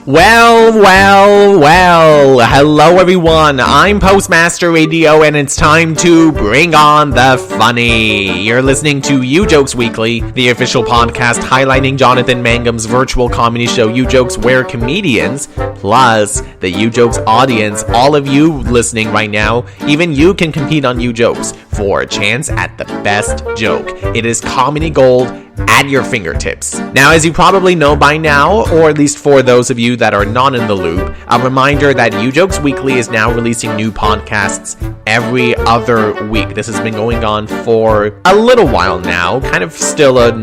Well, hello everyone, I'm Postmaster Radio and it's time to bring on the funny. You're listening to Ujokes Weekly, the official podcast highlighting Jonathan Mangum's virtual comedy show Ujokes, where comedians, plus the Ujokes audience, all of you listening right now, even you can compete on Ujokes for a chance at the best joke. It is comedy gold at your fingertips. Now, as you probably know by now, or at least for those of you that are not in the loop, a reminder that Ujokes Weekly is now releasing new podcasts every other week. This has been going on for a little while now, kind of still a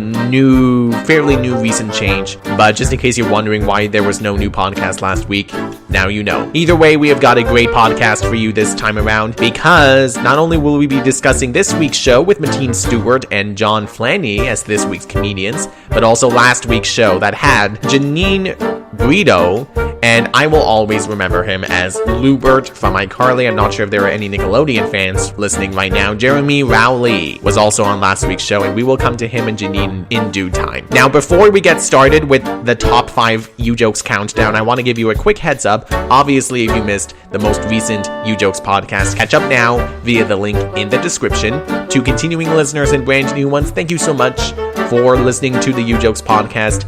fairly new recent change, but just in case you're wondering why there was no new podcast last week, now you know. Either way, we have got a great podcast for you this time around, because not only will we be discussing this week's show with Mateenstewart and Jonflanny as this week's comedians, but also last week's show that had Janine Brito, and I will always remember him as Lewbert from iCarly. I'm not sure if there are any Nickelodeon fans listening right now. Jeremyrowley was also on last week's show, and we will come to him and Janine in due time. Now, before we get started with the top 5 Ujokes countdown, I want to give you a quick heads up. Obviously, if you missed the most recent Ujokes podcast, catch up now via the link in the description. To continuing listeners and brand new ones, thank you so much for listening to the Ujokes podcast.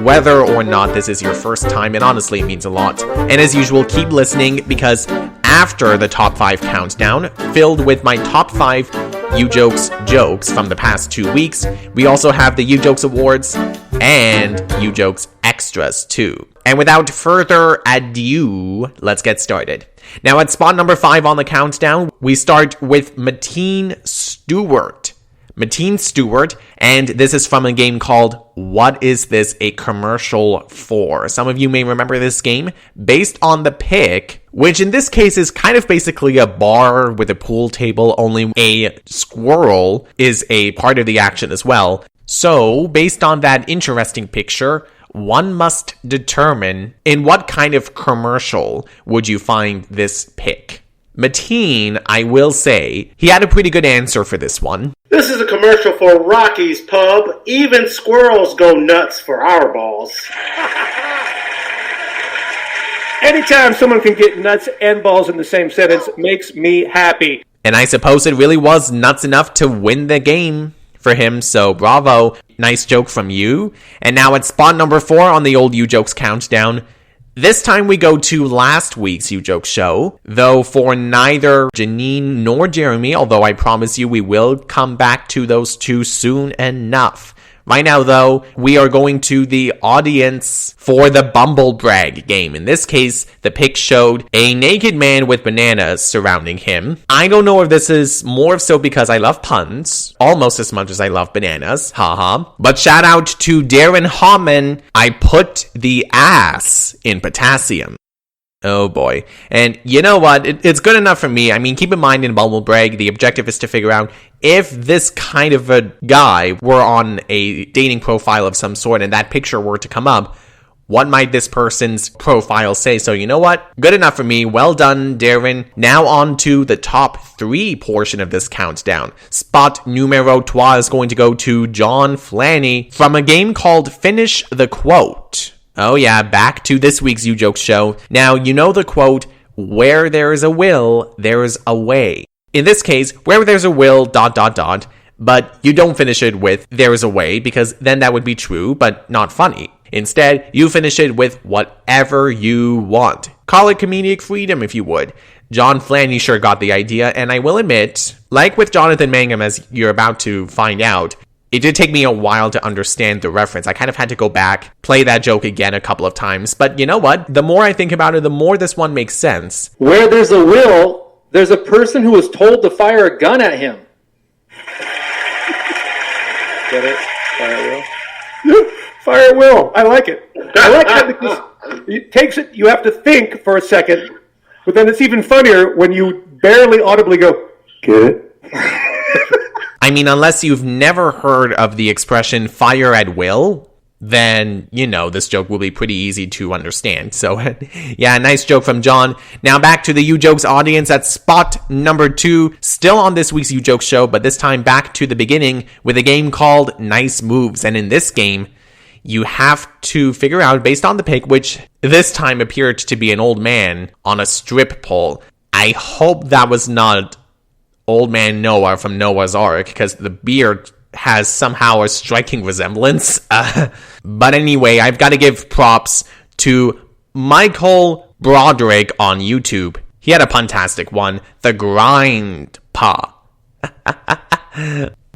Whether or not this is your first time, it honestly means a lot. And as usual, keep listening, because after the top 5 countdown, filled with my top 5 Ujokes jokes from the past 2 weeks, we also have the Ujokes Awards and Ujokes Extras too. And without further ado, let's get started. Now at spot number 5 on the countdown, we start with Mateenstewart. Mateenstewart, and this is from a game called What Is This a Commercial For? Some of you may remember this game, based on the pick, which in this case is kind of basically a bar with a pool table, only a squirrel is a part of the action as well. So, based on that interesting picture, one must determine in what kind of commercial would you find this pick. Mateen, I will say, he had a pretty good answer for this one. This is a commercial for Rocky's Pub. Even squirrels go nuts for our balls. Anytime someone can get nuts and balls in the same sentence makes me happy. And I suppose it really was nuts enough to win the game for him, so bravo. Nice joke from you. And now at spot number 4 on the old Ujokes countdown, this time we go to last week's Ujokes show, though for neither Janine nor Jeremy, although I promise you we will come back to those two soon enough. Right now, though, we are going to the audience for the bumblebrag game. In this case, the pic showed a naked man with bananas surrounding him. I don't know if this is more so because I love puns, almost as much as I love bananas, haha. But shout out to Darren Homan, I put the ass in potassium. Oh boy. And you know what? It's good enough for me. I mean, keep in mind in bumblebrag, the objective is to figure out if this kind of a guy were on a dating profile of some sort and that picture were to come up, what might this person's profile say? So you know what? Good enough for me. Well done, Darren. Now on to the top 3 portion of this countdown. Spot numero 3 is going to go to Jonflanny from a game called Finish the Quote. Oh yeah, back to this week's Ujokes show. Now, you know the quote, where there is a will, there is a way. In this case, where there's a will, ... but you don't finish it with, there is a way, because then that would be true, but not funny. Instead, you finish it with whatever you want. Call it comedic freedom if you would. Jonflanny sure got the idea, and I will admit, like with Jonathan Mangum, as you're about to find out, it did take me a while to understand the reference. I kind of had to go back, play that joke again a couple of times. But you know what? The more I think about it, the more this one makes sense. Where there's a will, there's a person who was told to fire a gun at him. Get it? Fire at will? Fire at will. I like it. I like that because it takes it, you have to think for a second, but then it's even funnier when you barely audibly go, get it? I mean, unless you've never heard of the expression fire at will, then, you know, this joke will be pretty easy to understand. So, yeah, nice joke from John. Now back to the Ujokes audience at spot number 2, still on this week's Ujokes show, but this time back to the beginning with a game called Nicemoves. And in this game, you have to figure out, based on the pic, which this time appeared to be an old man on a strip pole. I hope that was not Old Man Noah from Noah's Ark, because the beard has somehow a striking resemblance. But anyway, I've got to give props to Michael Broderick on YouTube. He had a fantastic one, the grind pa.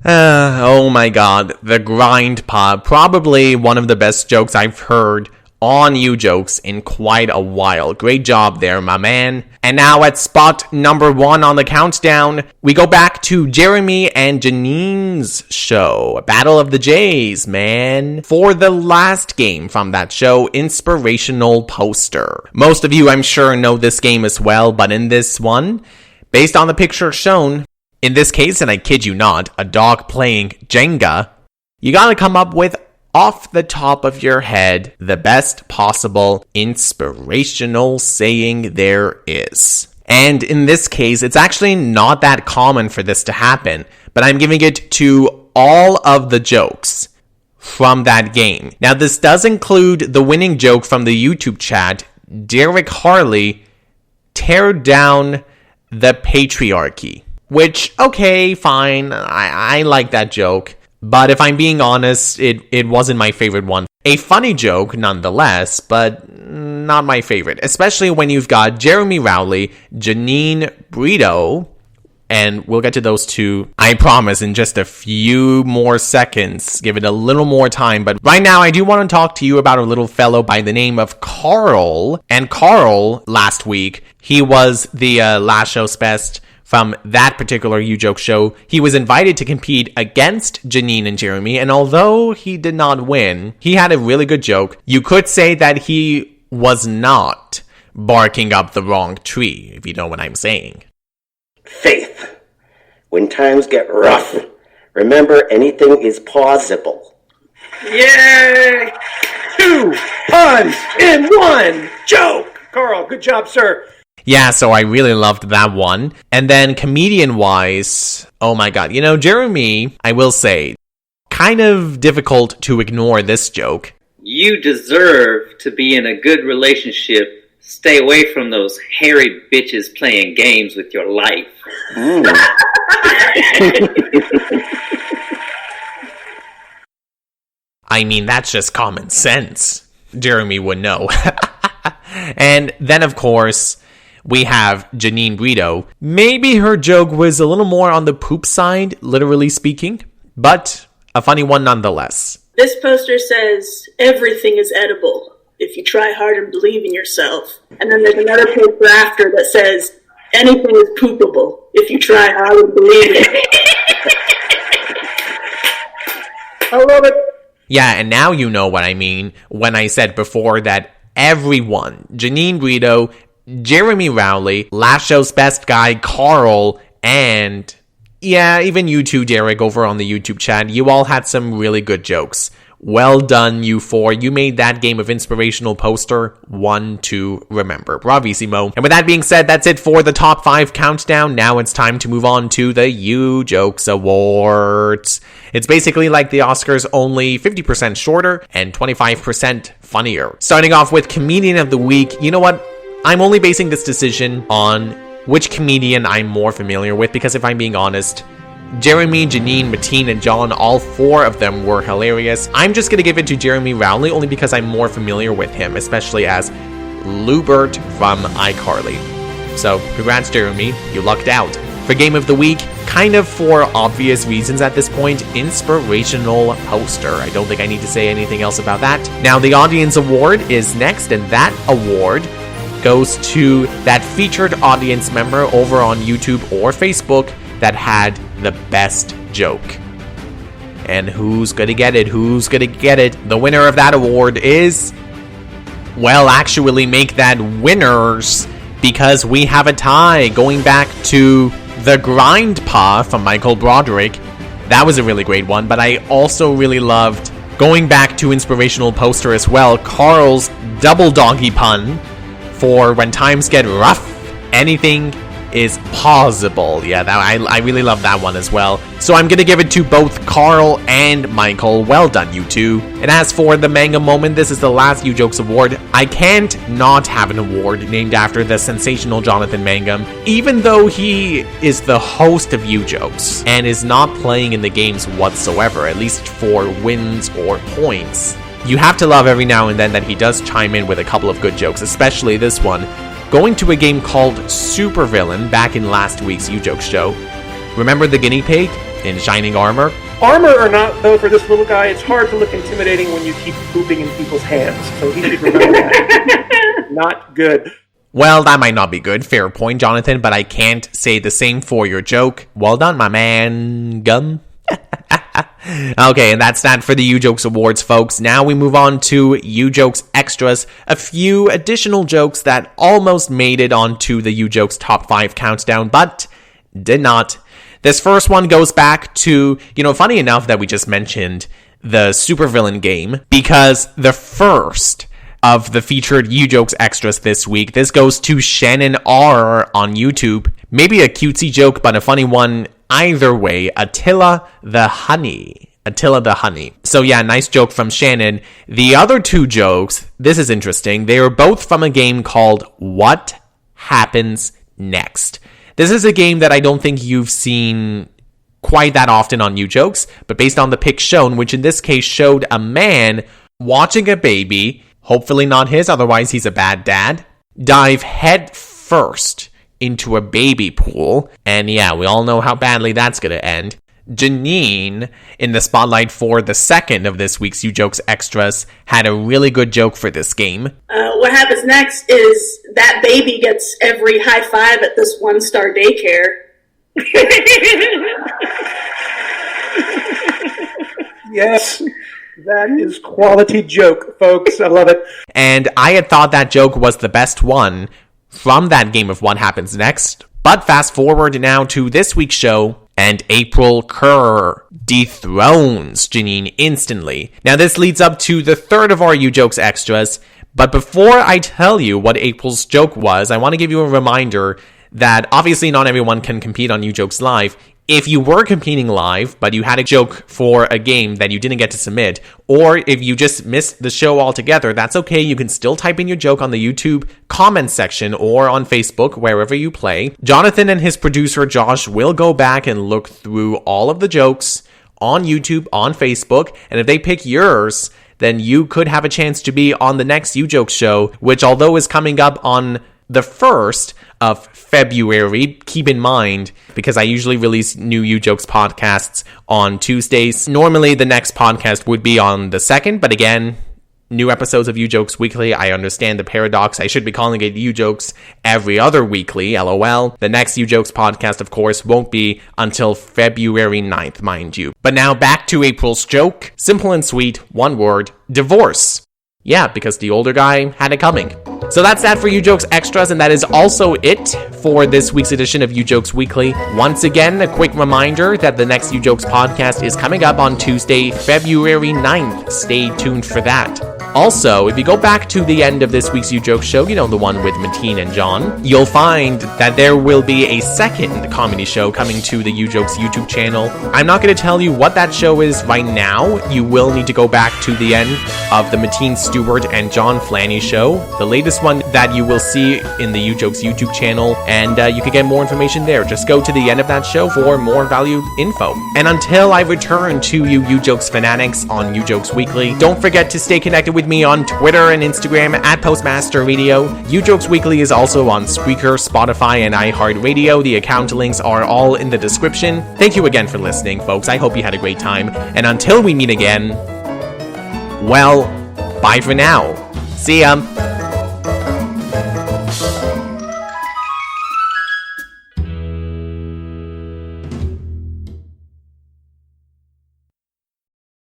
Oh my god, the grind pa. Probably one of the best jokes I've heard on Ujokes in quite a while. Great job there, my man. And now at spot number 1 on the countdown, we go back to Jeremy and Janine's show, Battle of the Jays, man. For the last game from that show, Inspirational Poster. Most of you, I'm sure, know this game as well, but in this one, based on the picture shown, in this case, and I kid you not, a dog playing Jenga, you gotta come up with, off the top of your head, the best possible inspirational saying there is. And in this case, it's actually not that common for this to happen, but I'm giving it to all of the jokes from that game. Now, this does include the winning joke from the YouTube chat, Derek Harley, tear down the patriarchy. Which, okay, fine, I like that joke. But if I'm being honest, it wasn't my favorite one. A funny joke, nonetheless, but not my favorite. Especially when you've got Jeremy Rowley, Janine Brito, and we'll get to those two, I promise, in just a few more seconds. Give it a little more time. But right now, I do want to talk to you about a little fellow by the name of Carl. And Carl, last week, he was the last show's best from that particular Ujoke show. He was invited to compete against Janine and Jeremy, and although he did not win, he had a really good joke. You could say that he was not barking up the wrong tree, if you know what I'm saying. Faith. When times get rough, remember anything is possible. Yay! 2 puns in 1 joke! Carl, good job, sir. Yeah, so I really loved that one. And then comedian-wise, oh my god. You know, Jeremy, I will say, kind of difficult to ignore this joke. You deserve to be in a good relationship. Stay away from those hairy bitches playing games with your life. I mean, that's just common sense. Jeremy would know. And then, of course, we have Janine Brito. Maybe her joke was a little more on the poop side, literally speaking, but a funny one nonetheless. This poster says, everything is edible if you try hard and believe in yourself. And then there's another poster after that says, anything is poopable if you try hard and believe it. I love it. Yeah, and now you know what I mean when I said before that everyone, Janine Brito, Jeremy Rowley, last show's best guy, Carl, and yeah, even you two, Derek, over on the YouTube chat, you all had some really good jokes. Well done, you four. You made that game of inspirational poster one to remember. Bravissimo. And with that being said, that's it for the top 5 countdown. Now it's time to move on to the Ujokes Awards. It's basically like the Oscars, only 50% shorter and 25% funnier. Starting off with Comedian of the Week. You know what? I'm only basing this decision on which comedian I'm more familiar with, because if I'm being honest, Jeremy, Janine, Mateen, and John, all 4 of them were hilarious. I'm just gonna give it to Jeremy Rowley only because I'm more familiar with him, especially as Lewbert from iCarly. So, congrats, Jeremy, you lucked out. For Game of the Week, kind of for obvious reasons at this point, Inspirational Poster. I don't think I need to say anything else about that. Now, the Audience Award is next, and that award goes to that featured audience member over on YouTube or Facebook that had the best joke. And who's gonna get it? Who's gonna get it? The winner of that award is... well, actually make that winners, because we have a tie going back to the Grind Paw from Michael Broderick. That was a really great one, but I also really loved, going back to Inspirational Poster as well, Carl's double doggy pun for when times get rough. Anything is possible. Yeah, I really love that one as well. So I'm gonna give it to both Carl and Michael. Well done, you two. And as for the Mangum moment, this is the last Ujokes award. I can't not have an award named after the sensational Jonathan Mangum, even though he is the host of Ujokes and is not playing in the games whatsoever, at least for wins or points. You have to love every now and then that he does chime in with a couple of good jokes, especially this one. Going to a game called Supervillain back in last week's Ujokes show. Remember the guinea pig in shining armor? Armor or not, though, for this little guy, it's hard to look intimidating when you keep pooping in people's hands. So he should remember that. Not good. Well, that might not be good. Fair point, Jonathan, but I can't say the same for your joke. Well done, my man. Gum. Okay, and that's that for the Ujokes Awards, folks. Now we move on to Ujokes Extras, a few additional jokes that almost made it onto the Ujokes Top 5 countdown, but did not. This first one goes back to, funny enough that we just mentioned the Supervillain game, because the first of the featured Ujokes Extras this week, this goes to Shannon R on YouTube. Maybe a cutesy joke, but a funny one. Either way, Attila the Honey. So yeah, nice joke from Shannon. The other two jokes, this is interesting. They are both from a game called What Happens Next. This is a game that I don't think you've seen quite that often on Ujokes, but based on the pic shown, which in this case showed a man watching a baby, hopefully not his, otherwise he's a bad dad, dive head first into a baby pool. And yeah, we all know how badly that's gonna end. Janine, in the spotlight for the second of this week's Ujokes Extras, had a really good joke for this game. What happens next is that baby gets every high five at this one-star daycare. Yes, that is quality joke, folks. I love it. And I had thought that joke was the best one from that game of What Happens Next. But fast forward now to this week's show, and April Kerr dethrones Janine instantly. Now this leads up to the third of our Ujokes Extras, but before I tell you what April's joke was, I want to give you a reminder that obviously not everyone can compete on Ujokes Live. If you were competing live, but you had a joke for a game that you didn't get to submit, or if you just missed the show altogether, that's okay. You can still type in your joke on the YouTube comment section or on Facebook, wherever you play. Jonathan and his producer Josh will go back and look through all of the jokes on YouTube, on Facebook, and if they pick yours, then you could have a chance to be on the next Ujokes show, which although is coming up on the 1st of February, keep in mind, because I usually release new Ujokes podcasts on Tuesdays. Normally, the next podcast would be on the 2nd, but again, new episodes of Ujokes Weekly. I understand the paradox. I should be calling it Ujokes every other weekly, LOL. The next Ujokes podcast, of course, won't be until February 9th, mind you. But now back to April's joke. Simple and sweet, one word, divorce. Yeah, because the older guy had it coming. So that's that for Ujokes Extras, and that is also it for this week's edition of Ujokes Weekly. Once again, a quick reminder that the next Ujokes podcast is coming up on Tuesday, February 9th. Stay tuned for that. Also, if you go back to the end of this week's Ujokes show, the one with Mateen and John, you'll find that there will be a second comedy show coming to the Ujokes YouTube channel. I'm not going to tell you what that show is right now. You will need to go back to the end of the mateenstewart and jonflanny show, the latest one that you will see in the Ujokes YouTube channel, and you can get more information there. Just go to the end of that show for more valued info. And until I return to you Ujokes fanatics on Ujokes Weekly, don't forget to stay connected with me on Twitter and Instagram at Postmaster Radio. Ujokes Weekly is also on Spreaker, Spotify, and iHeartRadio. The account links are all in the description. Thank you again for listening, folks. I hope you had a great time. And until we meet again, well, bye for now. See ya.